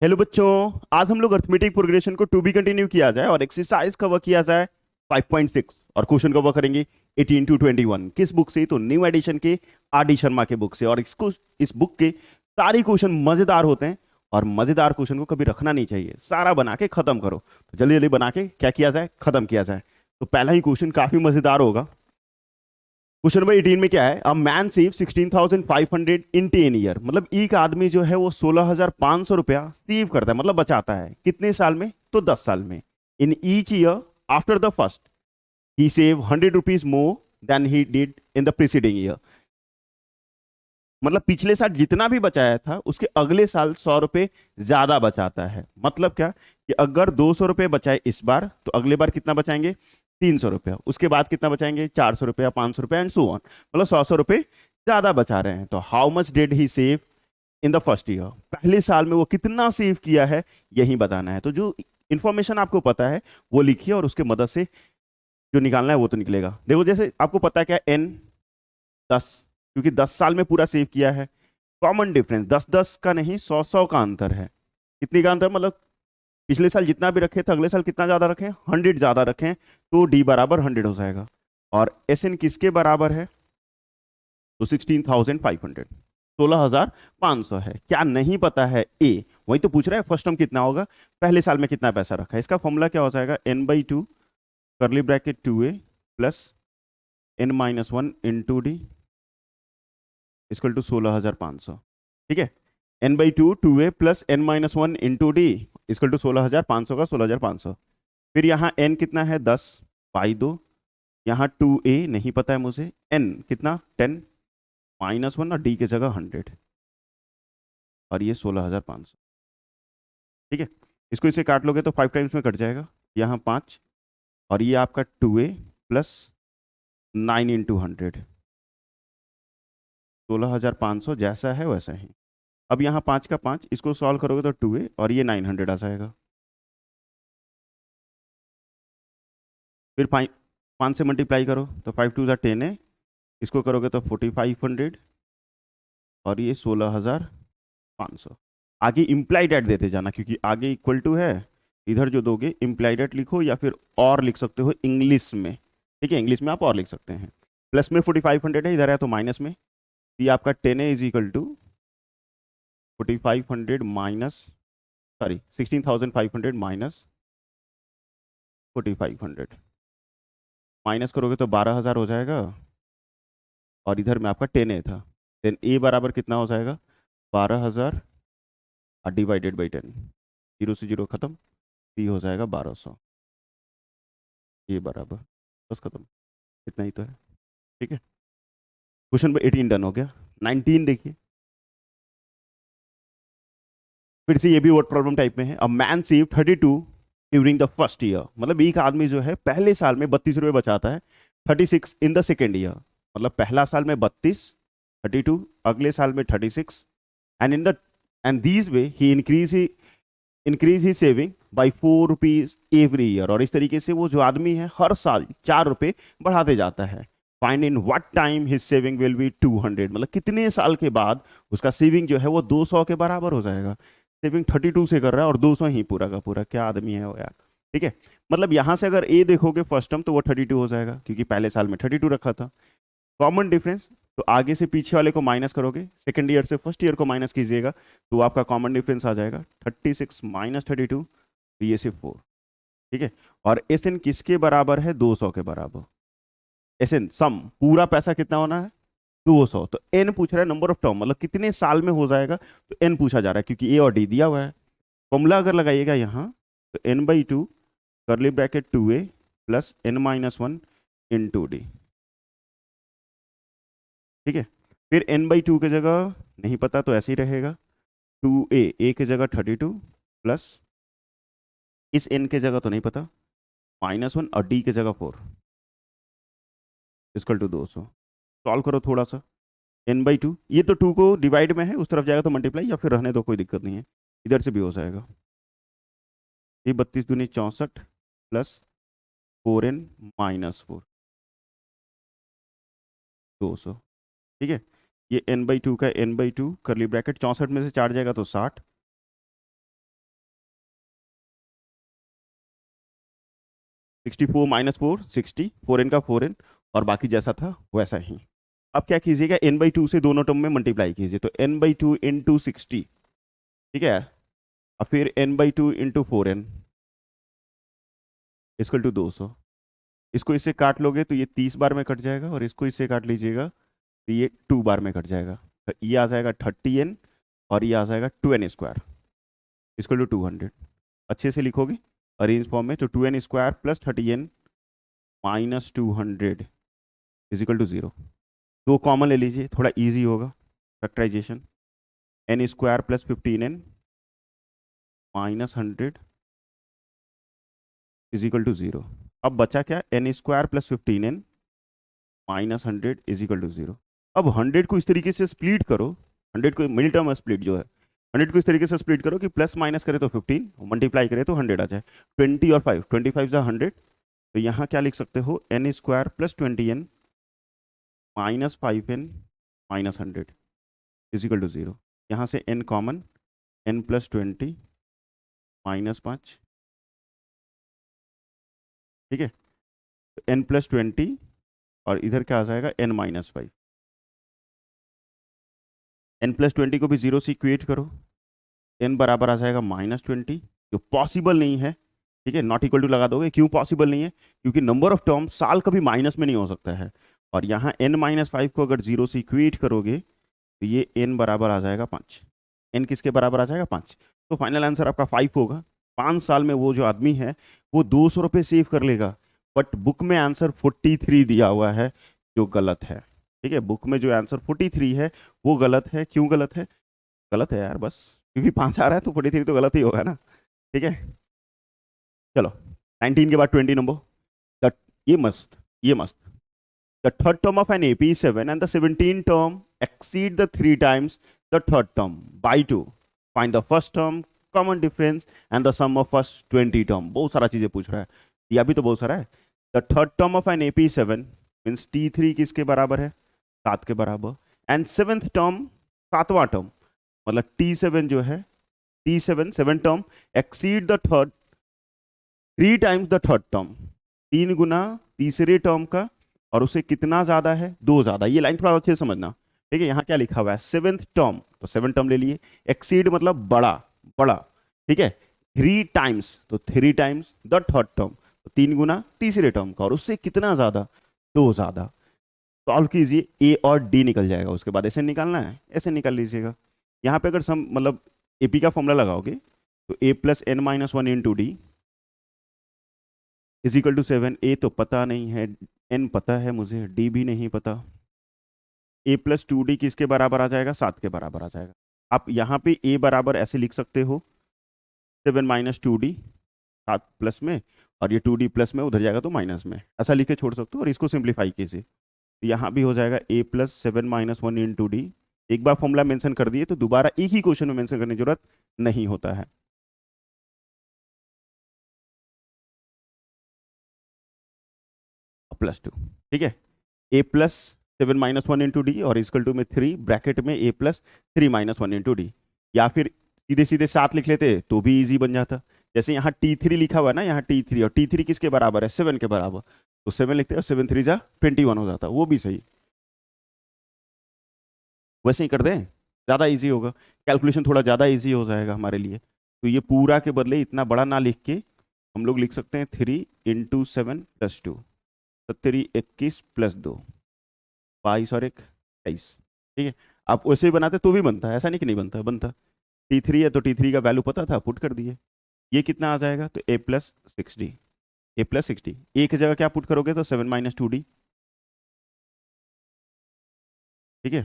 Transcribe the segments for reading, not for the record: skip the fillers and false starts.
Hello बच्चों। आज हम लोग अर्थमेटिक प्रोग्रेशन को टू बी कंटिन्यू किया जाए और एक्सरसाइज कवर किया जाए 5.6 और क्वेश्चन कवर करेंगे 18 टू 21। किस बुक से? तो न्यू एडिशन के आर डी शर्मा के बुक से। और इसको इस बुक के सारे क्वेश्चन मजेदार होते हैं और मजेदार क्वेश्चन को कभी रखना नहीं चाहिए, सारा बना के खत्म करो। तो जल्दी जल्दी बना के क्या किया जाए, खत्म किया जाए। तो पहला ही क्वेश्चन काफी मजेदार होगा। क्वेश्चन नंबर 18 में क्या है? A man save 16,500 in 10 year. मतलब एक आदमी जो है वो 16,500 रुपया सेव करता है, मतलब बचाता है। कितने साल में? तो 10 साल में। In each year after the first he save 100 rupees more than he did in the preceding year. मतलब पिछले साल जितना भी बचाया था उसके अगले साल 100 रुपए ज्यादा बचाता है। मतलब क्या कि अगर 200 रुपये बचाए इस बार तो अगले बार कितना बचाएंगे? 300 रुपया। उसके बाद कितना बचाएंगे? 400 रुपया, 500 रुपया एंड सो ऑन। मतलब 100 100 रुपये ज्यादा बचा रहे हैं। तो how much did he save in the first year? पहले साल में वो कितना सेव किया है, यही बताना है। तो जो इंफॉर्मेशन आपको पता है वो लिखिए और उसके मदद से जो निकालना है वो तो निकलेगा। देखो जैसे आपको पता है क्या, एन 10, क्योंकि 10 साल में पूरा सेव किया है। कॉमन डिफरेंस 10 10 का नहीं, 100 100 का अंतर है। कितने का अंतर? मतलब पिछले साल जितना भी रखे थे अगले साल कितना ज्यादा रखें? 100 ज्यादा रखें, तो डी बराबर 100 हो जाएगा। और एस एन किसके बराबर है? तो 16,500, 16,500 है। क्या नहीं पता है? ए। वही तो पूछ रहा है फर्स्ट टर्म कितना होगा, पहले साल में कितना पैसा रखा है। इसका फॉर्मूला क्या हो जाएगा? n/2 करली bracket 2a plus n-1 × d equal to 16,500। ठीक है। n/2 2a plus n-1 × d equal to 16,500 का 16,500। फिर यहाँ n कितना है? 10/2। यहाँ 2a नहीं पता है मुझे, n कितना? 10 -1 और d की जगह 100 और ये 16,500। ठीक है। इसको इसे काट लोगे तो 5 टाइम्स में कट जाएगा। यहाँ 5 और ये आपका 2a प्लस 9 × 100। 16,500 जैसा है वैसा ही। अब यहाँ 5 का 5, इसको सॉल्व करोगे तो 2a और ये 900 आ जाएगा। फिर 5 से मल्टीप्लाई करो तो 5 2 ज़ा 10 है। इसको करोगे तो 4,500 और ये 16,500। आगे इम्प्लाइड एट देते जाना, क्योंकि आगे इक्वल टू है। इधर जो दोगे इम्प्लाइड एट लिखो या फिर और लिख सकते हो इंग्लिश में। ठीक है, इंग्लिश में आप और लिख सकते हैं। प्लस में 4,500 है, इधर है तो माइनस में। ये आपका 10 है is equal to 4,500 minus, sorry 16,500 minus 4,500। Minus करोगे तो 12,000 हो जाएगा। और इधर में आपका 10 ए था। देन ए बराबर कितना हो जाएगा? 12,000 और डिवाइडेड बाई 10। जीरो से जीरो खत्म, सी हो जाएगा 1,200। ये बराबर, बस खत्म। इतना ही तो है। ठीक है। क्वेश्चन नंबर 18 डन हो गया। 19 देखिए। फिर से ये भी वर्ड प्रॉब्लम टाइप में है। A man save 32 during the first year. मतलब एक आदमी जो है पहले साल में 32 रुपये बचाता है। 36 इन द सेकेंड ईयर। मतलब पहला साल में 32, 32 अगले साल में 36। And in the end these way he increase he saving by 4 rupees every year. और इस तरीके से वो जो आदमी है हर साल 4 रुपये बढ़ाते जाता है। Find in what time his saving will be 200। मतलब कितने साल के बाद उसका सेविंग जो है वो 200 के बराबर हो जाएगा। सेविंग 32 से कर रहा है और 200 ही पूरा का पूरा। क्या आदमी है वो यार। ठीक है। मतलब यहां से अगर ए देखोगे फर्स्ट टर्म तो वो 32 हो जाएगा, क्योंकि पहले साल में 32 रखा था। कॉमन डिफरेंस, तो आगे से पीछे वाले को माइनस करोगे, सेकंड ईयर से फर्स्ट ईयर को माइनस कीजिएगा, तो आपका कॉमन डिफरेंस आ जाएगा 36 माइनस 32, तो ये से 4। ठीक है। और एस एन किसके बराबर है? 200 के बराबर। एस एन सम पूरा पैसा कितना होना है? 200। तो एन पूछ रहा है नंबर ऑफ टर्म, मतलब कितने साल में हो जाएगा, तो एन पूछा जा रहा है क्योंकि ए और डी दिया हुआ है। फॉर्मूला अगर लगाइएगा यहाँ तो n/2 करली bracket 2a plus n-1 × d। ठीक है। फिर n/2 की जगह नहीं पता तो ऐसे ही रहेगा। 2a ए की जगह 32 प्लस इस n के जगह तो नहीं पता, -1 और d की जगह 4 इक्वल टू 200। सॉल्व करो थोड़ा सा। n/2, ये तो 2 को डिवाइड में है, उस तरफ जाएगा तो मल्टीप्लाई, या फिर रहने दो कोई दिक्कत नहीं है, इधर से भी हो जाएगा। ये 32 दूनी 64 प्लस 4n-4 200। ठीक है। ये n/2 का n/2 करली ब्रैकेट 64 में से 4 जाएगा तो 60 64 माइनस 4 60, 4n का 4n, और बाकी जैसा था वैसा ही। अब क्या कीजिएगा, n/2 से दोनों टर्म में मल्टीप्लाई कीजिए, तो n/2 इंटू 60, ठीक है, और फिर n/2 into 4n equal to 200। इसको इससे काट लोगे तो ये 30 बार में कट जाएगा, और इसको इससे काट लीजिएगा तो ये 2 बार में कट जाएगा। तो ये आ जाएगा 30n, और ये आ जाएगा 2n² इक्वल टू 200। अच्छे से लिखोगे अरेंज फॉर्म में, तो 2n² plus 30n minus 200 is equal to 0। दो कॉमन ले लीजिए, थोड़ा इजी होगा factorization. n² plus 15n minus 100 is equal to 0। अब बचा क्या, n² plus 15n minus 100 is equal to 0। अब 100 को इस तरीके से स्प्लिट करो, 100 को मिडिल टर्म स्प्लिट जो है, 100 को इस तरीके से स्प्लिट करो कि प्लस माइनस करे तो 15, मल्टीप्लाई करे तो 100 आ जाए। 20 और 5, 25 जा 100, तो यहाँ क्या लिख सकते हो, n² plus 20n minus 5n minus 100 is equal to 0। यहाँ से n common, n plus 20 minus 5, ठीक है, तो n प्लस 20, और इधर क्या आ जाएगा, n माइनस 5। n प्लस 20 को भी 0 से इक्वेट करो, n बराबर आ जाएगा -20, जो पॉसिबल नहीं है, ठीक है, नॉट इक्वल टू लगा दोगे। क्यों पॉसिबल नहीं है, क्योंकि नंबर ऑफ टर्म साल कभी माइनस में नहीं हो सकता है। और यहाँ n-5 को अगर 0 से इक्वेट करोगे तो ये n बराबर आ जाएगा 5। n किसके बराबर आ जाएगा, 5। तो फाइनल आंसर आपका 5 होगा। 5 साल में वो जो आदमी है वो 200 रुपये सेव कर लेगा, बट बुक में आंसर 43 दिया हुआ है, जो गलत है। ठीक है, बुक में जो आंसर 43 है वो गलत है। क्यों गलत है, गलत है यार बस, क्योंकि 5 आ रहा है तो 43 तो गलत ही होगा ना। ठीक है, चलो 19 के बाद 20 नंबर। द ये मस्त the third term of an AP is 7 and the 17th term exceed the 3 times the third term by 2. Find the first term, common difference and the sum of first 20 term. बहुत सारा चीजें पूछ रहा है, या भी तो बहुत सारा है। The third term of an AP is 7 means T3 किसके बराबर है, 7 के बराबर, and seventh term, सातवां टर्म, मतलब T7 जो है, T7 seven term exceed the third 3 times the third term, 3 गुना तीसरे टर्म का, और उसे कितना ज्यादा है, 2 ज्यादा। ये लाइन थोड़ा अच्छे से समझना, ठीक है। यहाँ क्या लिखा हुआ है, सेवेंथ टर्म, तो 7 टर्म ले लिए, एक्सीड मतलब बड़ा बड़ा, ठीक है, 3 टाइम्स तो 3 टाइम्स द थर्ड टर्म, तो 3 गुना तीसरे टर्म का, और उससे कितना ज्यादा, 2 ज्यादा। सॉल्व कीजिए, ए और डी निकल जाएगा, उसके बाद ऐसे निकालना है, ऐसे निकाल लीजिएगा। यहाँ पे अगर सम मतलब एपी का फॉर्मूला लगाओगे तो a plus N minus 1 into D is equal to 7। A तो पता नहीं है, एन पता है मुझे, डी भी नहीं पता। ए प्लस 2d किसके बराबर आ जाएगा, 7 के बराबर आ जाएगा। आप यहाँ पे ए बराबर ऐसे लिख सकते हो, 7 माइनस 2d, 7 प्लस में, और ये 2d प्लस में उधर जाएगा तो माइनस में, ऐसा लिख के छोड़ सकते हो। और इसको सिंप्लीफाई कीजिए तो यहाँ भी हो जाएगा a plus 7 minus 1 into D. एक बार फॉर्मूला मेंशन कर दिए तो दोबारा एक ही क्वेश्चन में मेंशन करने की जरूरत नहीं होता है। +2, ठीक है, a plus 7 minus 1 into D और इक्वल टू में 3 ब्रैकेट में a plus 3 minus 1 into D, या फिर सीधे सीधे 7 लिख लेते तो भी इजी बन जाता। जैसे यहाँ T3 लिखा हुआ है ना, यहाँ T3, और T3 किसके बराबर है, 7 के बराबर, तो 7 लिखते हैं, 7 3 जा 21 हो जाता, वो भी सही। वैसे ही कर दें, ज़्यादा इजी होगा, कैलकुलेशन थोड़ा ज़्यादा इजी हो जाएगा हमारे लिए। तो ये पूरा के बदले इतना बड़ा ना लिख के हम लोग लिख सकते हैं 3 इंटू 7 प्लस 2, 70 21 प्लस 2 22 और 1 23, ठीक है। आप वैसे ही बनाते तो भी बनता है, ऐसा नहीं कि नहीं बनता, बनता। T3 है तो T3 का वैल्यू पता था, पुट कर दिए। ये कितना आ जाएगा, तो a प्लस 60, a प्लस 60, ए की जगह क्या पुट करोगे, तो 7 माइनस 2d, ठीक है।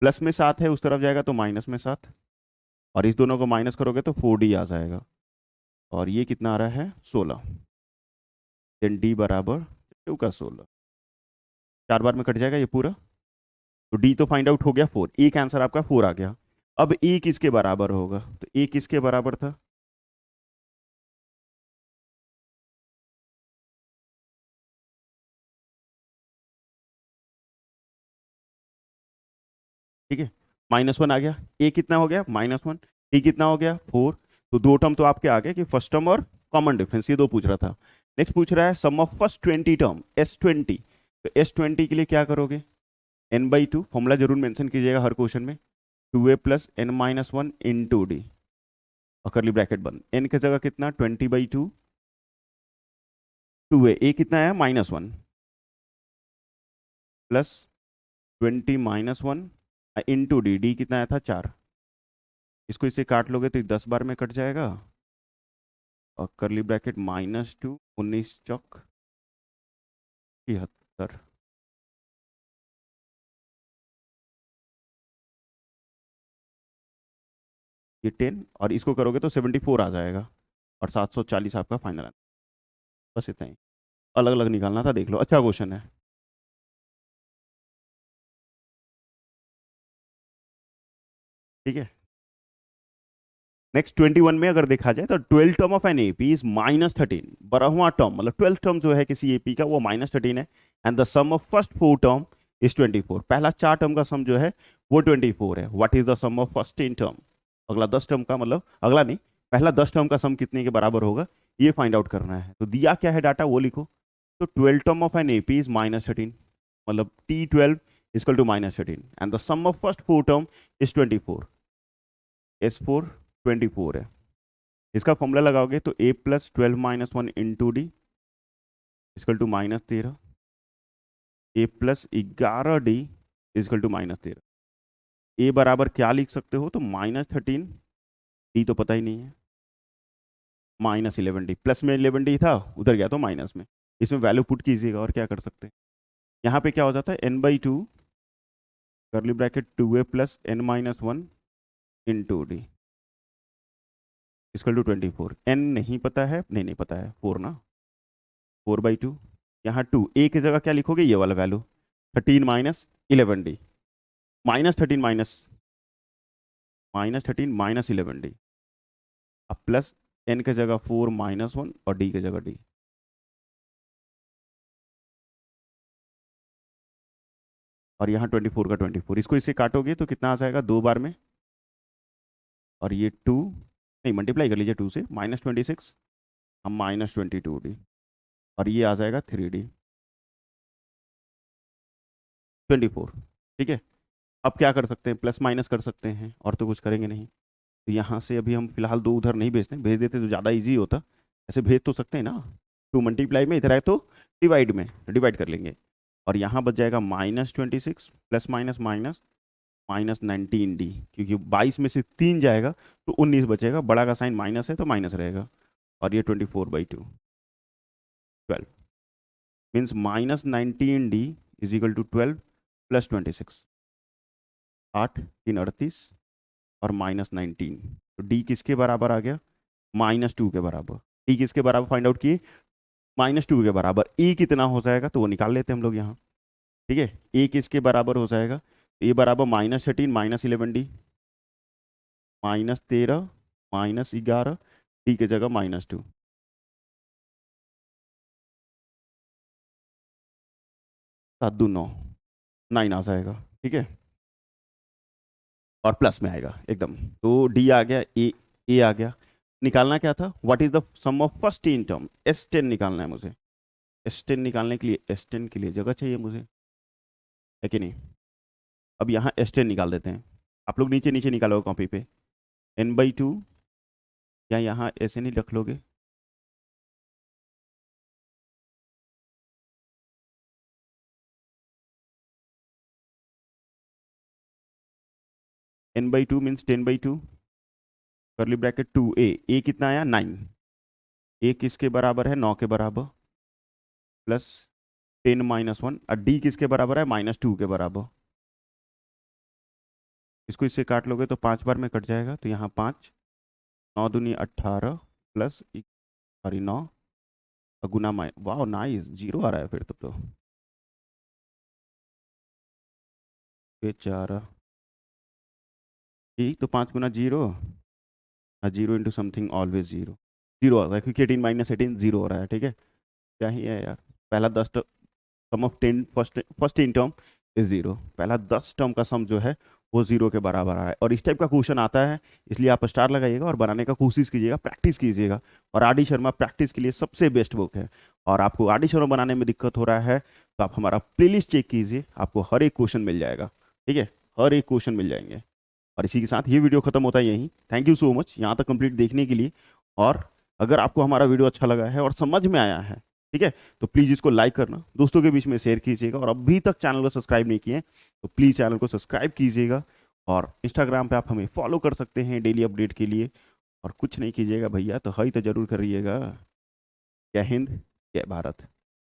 प्लस में 7 है, उस तरफ जाएगा तो माइनस में 7, और इस दोनों को माइनस करोगे तो 4d आ जाएगा, और ये कितना आ रहा है, 16। देन d बराबर 2 का 16, 4 बार में कट जाएगा ये पूरा, तो d तो फाइंड आउट हो गया 4, एक आंसर आपका 4 आ गया। अब a किसके बराबर होगा, तो a किसके बराबर था, ठीक है, -1 आ गया, a कितना हो गया, -1, t कितना हो गया 4। तो दो टर्म तो आपके आ गए कि फर्स्ट टर्म और कॉमन डिफरेंस, ये दो पूछ रहा था। नेक्स्ट पूछ रहा है सम ऑफ फर्स्ट 20 टर्म S20, तो S20 के लिए क्या करोगे, n/2 फॉर्मूला जरूर मेंशन कीजिएगा हर क्वेश्चन में, 2a plus n-1 into D, और करली ब्रैकेट बंद, n की जगह कितना 20/2, 2a, a कितना है -1 प्लस 20 - 1 इंटू डी, डी कितना आया था 4, इसको इससे काट लोगे तो 10 बार में कट जाएगा, और करली ब्रैकेट -2, 19 चौक 73, ये 10, और इसको करोगे तो 74 आ जाएगा, और 740 आपका फाइनल आंसर। बस इतना ही, अलग अलग निकालना था, देख लो, अच्छा क्वेश्चन है। ठीक है, नेक्स्ट 21 में अगर देखा जाए तो 12 term of an AP is -13, 12वां टर्म मतलब 12 टर्म जो है किसी एपी का वो -13 है, and the sum of first 4 term is 24, पहला 4 टर्म का सम जो है वो 24 है, what is the sum of first 10 term, अगला 10 टर्म का, मतलब अगला नहीं, पहला 10 टर्म का सम कितने के बराबर होगा, ये फाइंड आउट करना है। तो दिया क्या है डाटा वो लिखो, तो 12 term of an AP is -13, मतलब T12 equal to -13, and the sum of first 4 term is 24, S4 24 है, इसका फॉर्मूला लगाओगे तो a plus 12 - 1 into d equal to -13, a plus 11d equal to -13, a बराबर क्या लिख सकते हो, तो -13, d तो पता ही नहीं है, -11d, प्लस में 11d था उधर गया तो माइनस में, इसमें वैल्यू पुट कीजिएगा और क्या कर सकते हैं, यहाँ पे क्या हो जाता है n/2 करली bracket 2a plus n-1 into d equal to 24, n नहीं पता है, नहीं पता है 4 ना, 4/2, यहाँ 2, a की जगह क्या लिखोगे, ये वाला वैल्यू 13 - 11d, -13 -11d, अब प्लस n की जगह 4 - 1 और d की जगह d, और यहाँ 24 का 24, इसको इससे काटोगे तो कितना आ जाएगा 2 बार में, और ये 2 नहीं मल्टीप्लाई कर लीजिए 2 से, -26 हम -22d, और ये आ जाएगा 3d 24। ठीक है, अब क्या कर सकते हैं, प्लस माइनस कर सकते हैं, और तो कुछ करेंगे नहीं, तो यहाँ से अभी हम फिलहाल 2 उधर नहीं भेजते, भेज देते तो ज़्यादा इजी होता, ऐसे भेज तो सकते हैं ना, 2 मल्टीप्लाई में, इधर आए तो डिवाइड में, डिवाइड कर लेंगे, और यहाँ बच जाएगा -26 प्लस माइनस माइनस -19d, क्योंकि 22 में से 3 जाएगा तो 19 बचेगा, बड़ा का साइन माइनस है तो माइनस रहेगा, और ये 24/2 12 means -19d is equal to 12 plus 26, 8 3 38 और -19, तो d किसके बराबर आ गया, -2 के बराबर, d किसके बराबर फाइंड आउट किए, -2 के बराबर, e कितना हो जाएगा तो वो निकाल लेते हैं हम लोग यहाँ। ठीक है, a किसके बराबर हो जाएगा, a बराबर -13 -11d, -13 -11, d की जगह -2, 7 2 9, 9 आ जाएगा। ठीक है, और प्लस में आएगा एकदम, तो डी आ गया, ए आ गया, निकालना क्या था, what is the sum of first 10 term, S10 निकालना है मुझे, S10 निकालने के लिए, S10 के लिए जगह चाहिए मुझे, है कि नहीं, अब यहाँ S10 निकाल देते हैं, आप लोग नीचे नीचे निकालोगे कॉपी पे, n/2, या यहाँ ऐसे नहीं रख लोगे, n/2 मीन्स 10/2, करली ब्रैकेट 2a, a कितना आया 9, a किसके बराबर है 9 के बराबर, प्लस 10 - 1, और d किसके बराबर है -2 के बराबर, इसको इससे काट लोगे तो 5 बार में कट जाएगा, तो यहाँ 5 9 दूनी 18 प्लस सॉरी 9 गुना माइ, वाह नाइस, 0 आ रहा है फिर तो बेचारा, ठीक, तो 5 गुना 0, 0 इंटू समथिंग ऑलवेज 0, 0 आ रहा है क्योंकि 18 - 18 0 हो रहा है। ठीक है, क्या ही है यार, पहला 10 sum of 10 first first n term is 0, पहला 10 टर्म का सम जो है वो 0 के बराबर आ रहा है। और इस टाइप का क्वेश्चन आता है, इसलिए आप स्टार लगाइएगा और बनाने का कोशिश कीजिएगा, प्रैक्टिस कीजिएगा। और आर डी शर्मा प्रैक्टिस के लिए सबसे बेस्ट बुक है। और आपको आर डी शर्मा बनाने में दिक्कत हो रहा है तो आप हमारा प्लेलिस्ट चेक कीजिए, आपको हर एक क्वेश्चन मिल जाएगा। ठीक है, हर एक क्वेश्चन मिल जाएंगे। और इसी के साथ ये वीडियो खत्म होता है यहीं। थैंक यू सो मच यहाँ तक कंप्लीट देखने के लिए। और अगर आपको हमारा वीडियो अच्छा लगा है और समझ में आया है, ठीक है, तो प्लीज़ इसको लाइक करना, दोस्तों के बीच में शेयर कीजिएगा। और अभी तक चैनल को सब्सक्राइब नहीं किए तो प्लीज़ चैनल को सब्सक्राइब कीजिएगा। और इंस्टाग्राम पे आप हमें फॉलो कर सकते हैं डेली अपडेट के लिए। और कुछ नहीं कीजिएगा भैया तो हाई तो जरूर करिएगा। जय हिंद, जय भारत।